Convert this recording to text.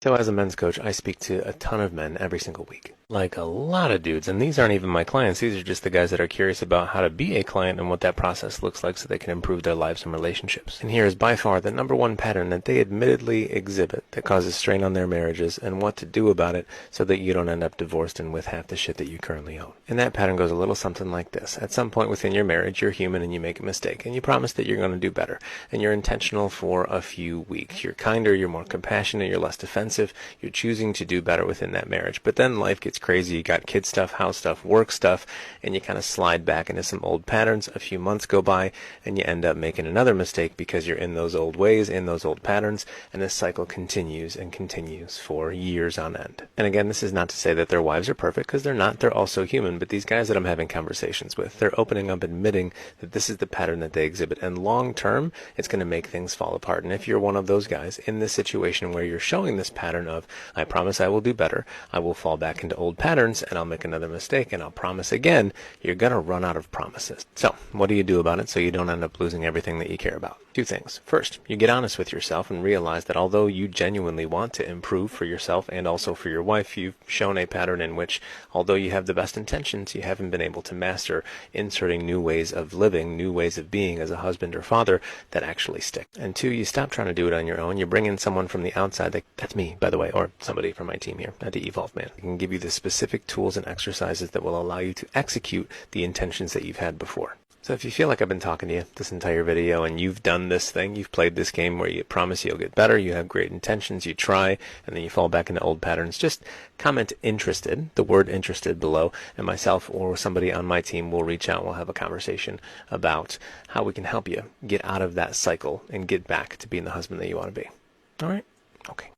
So as a men's coach, I speak to a ton of men every single week. Like a lot of dudes, and these aren't even my clients. These are just the guys that are curious about how to be a client and what that process looks like so they can improve their lives and relationships. And here is by far the number one pattern that they admittedly exhibit that causes strain on their marriages and what to do about it so that you don't end up divorced and with half the shit that you currently own. And that pattern goes a little something like this. At some point within your marriage, you're human and you make a mistake, and you promise that you're going to do better, and you're intentional for a few weeks. You're kinder, you're more compassionate, you're less defensive, you're choosing to do better within that marriage. But then life gets crazy. You got kid stuff, house stuff, work stuff, and you kind of slide back into some old patterns. A few months go by, and you end up making another mistake because you're in those old ways, in those old patterns, and this cycle continues and continues for years on end. And again, this is not to say that their wives are perfect, because they're not. They're also human. But these guys that I'm having conversations with, they're opening up, admitting that this is the pattern that they exhibit. And long term, it's going to make things fall apart. And if you're one of those guys in this situation where you're showing this pattern of, I promise I will do better, I will fall back into old patterns, and I'll make another mistake, and I'll promise again, you're going to run out of promises. So what do you do about it so you don't end up losing everything that you care about? Two things. First, you get honest with yourself and realize that although you genuinely want to improve for yourself and also for your wife, you've shown a pattern in which, although you have the best intentions, you haven't been able to master inserting new ways of living, new ways of being as a husband or father that actually stick. And two, you stop trying to do it on your own. You bring in someone from the outside. That's me, by the way, or somebody from my team here at the Evolve Man. I can give you the specific tools and exercises that will allow you to execute the intentions that you've had before. So if you feel like I've been talking to you this entire video and you've done this thing, you've played this game where you promise you'll get better, you have great intentions, you try, and then you fall back into old patterns, just comment interested, the word interested below, and myself or somebody on my team will reach out. We'll have a conversation about how we can help you get out of that cycle and get back to being the husband that you want to be. All right? Okay.